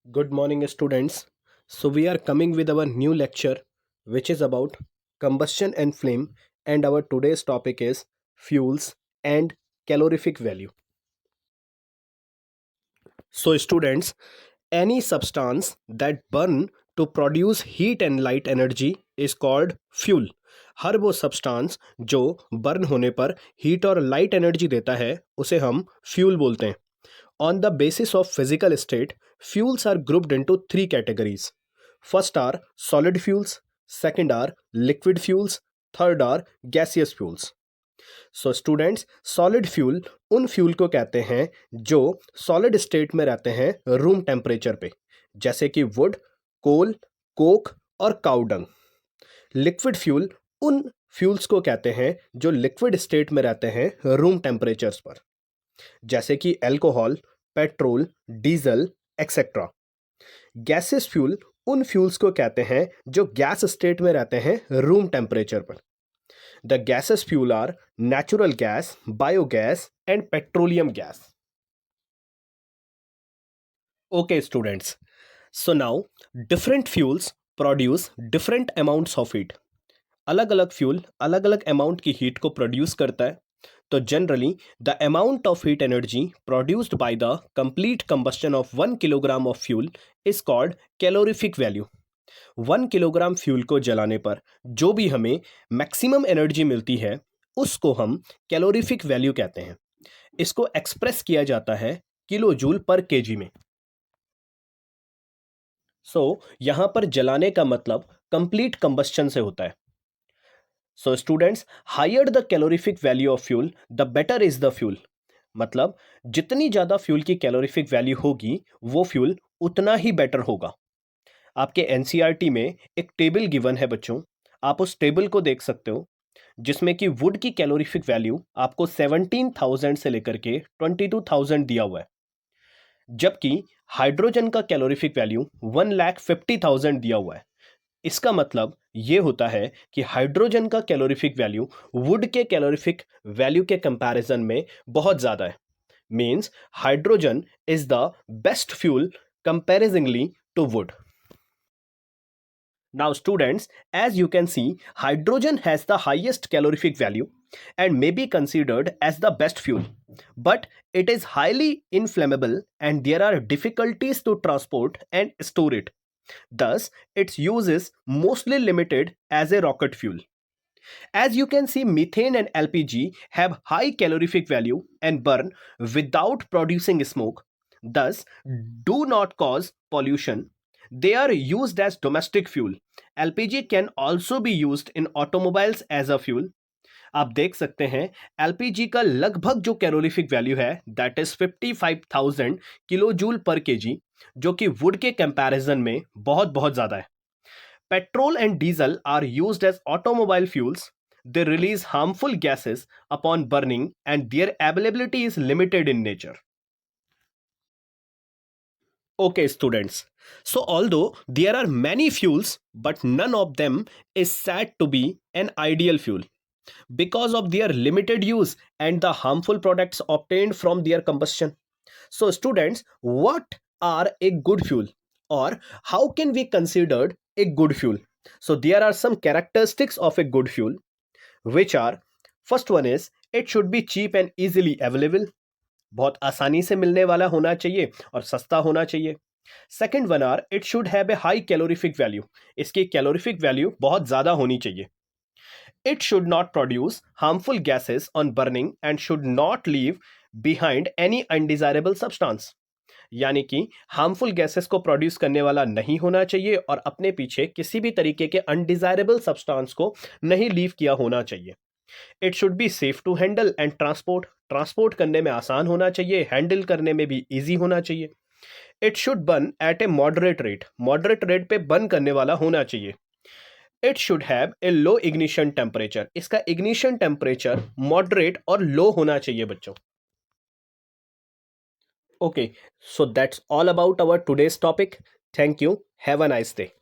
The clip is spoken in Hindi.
Good morning, students. So, we are coming with our new lecture, which is about combustion and flame, and our today's topic is fuels and calorific value. So, students, any substance that burn to produce heat and light energy is called fuel. हर वो सब्सटेंस जो बर्न होने पर हीट और लाइट एनर्जी देता है उसे हम फ्यूल बोलते हैं. On the basis of physical state, fuels are grouped into three categories. First are solid fuels, second are liquid fuels, third are gaseous fuels. So students, solid fuel उन फ्यूल को कहते हैं जो सॉलिड स्टेट में रहते हैं रूम टेम्परेचर पे, जैसे कि वुड, कोल, कोक और काउडंग. लिक्विड फ्यूल उन फ्यूल्स को कहते हैं जो लिक्विड स्टेट में रहते हैं रूम टेम्परेचर्स पर, जैसे कि alcohol, petrol, diesel etcetera. Gases fuel उन फ्यूल्स को कहते हैं जो गैस स्टेट में रहते हैं रूम टेम्परेचर पर. The gases fuel are natural gas, biogas and petroleum gas. Okay students, so now different fuels produce different amounts of heat. अलग अलग फ्यूल अलग अलग अमाउंट की हीट को प्रोड्यूस करता है. तो generally the amount of heat energy produced by the complete combustion of 1 kilogram of fuel is called calorific value. 1 kilogram fuel को जलाने पर जो भी हमें मैक्सिमम एनर्जी मिलती है उसको हम कैलोरीफिक वैल्यू कहते हैं. इसको एक्सप्रेस किया जाता है किलो जूल पर केजी में. यहां पर जलाने का मतलब कंप्लीट कंबस्शन से होता है. So students, higher the calorific value of fuel the better is the fuel. मतलब जितनी ज़्यादा फ्यूल की कैलोरीफिक वैल्यू होगी वो फ्यूल उतना ही बेटर होगा. आपके एनसीईआरटी में एक टेबल गिवन है बच्चों, आप उस टेबल को देख सकते हो जिसमें कि वुड की कैलोरीफिक वैल्यू आपको 17,000 से लेकर के 22,000 दिया हुआ है, जबकि हाइड्रोजन का कैलोरीफिक वैल्यू 1,50,000 दिया हुआ है. इसका मतलब ये होता है कि हाइड्रोजन का कैलोरीफिक वैल्यू वुड के कैलोरीफिक वैल्यू के कंपैरिजन में बहुत ज़्यादा है. Means hydrogen is the best fuel comparisonly to wood. Now students, as you can see, hydrogen has the highest calorific value and may be considered as the best fuel. But it is highly inflammable and there are difficulties to transport and store it. Thus, its use is mostly limited as a rocket fuel. As you can see, methane and LPG have high calorific value and burn without producing smoke, thus do not cause pollution. They are used as domestic fuel. LPG can also be used in automobiles as a fuel. आप देख सकते हैं LPG का लगभग जो कैलोरीफिक वैल्यू है दैट इज 55,000 किलो जूल पर केजी, जो कि वुड के कंपैरिजन में बहुत बहुत ज़्यादा है. Petrol and diesel are used as automobile fuels. They release harmful gases upon burning and their availability is limited in nature. Okay, students. So, although there are many fuels, but none of them is said to be an ideal fuel because of their limited use and the harmful products obtained from their combustion. So, students, what are a good fuel or how can we consider a good fuel? So, there are some characteristics of a good fuel, which are, first one is it should be cheap and easily available. बहुत आसानी से मिलने वाला होना चाहिए और सस्ता होना चाहिए. Second one or it should have a high calorific value. इसकी कैलोरीफिक वैल्यू बहुत ज़्यादा होनी चाहिए. It should not produce harmful gases on burning and should not leave behind any undesirable substance. यानी कि हार्मफुल गैसेस को प्रोड्यूस करने वाला नहीं होना चाहिए और अपने पीछे किसी भी तरीके के अनडिजायरेबल सब्सटेंस को नहीं लीव किया होना चाहिए. It should be safe to handle and transport. Transport करने में आसान होना चाहिए, हैंडल करने में भी ईजी होना चाहिए. It should burn at a moderate rate. Moderate rate पे बर्न करने वाला होना चाहिए. It should have a low ignition temperature. इसका इग्निशन टेम्परेचर मॉडरेट और लो होना चाहिए बच्चों. Okay, so that's all about our today's topic. Thank you. Have a nice day.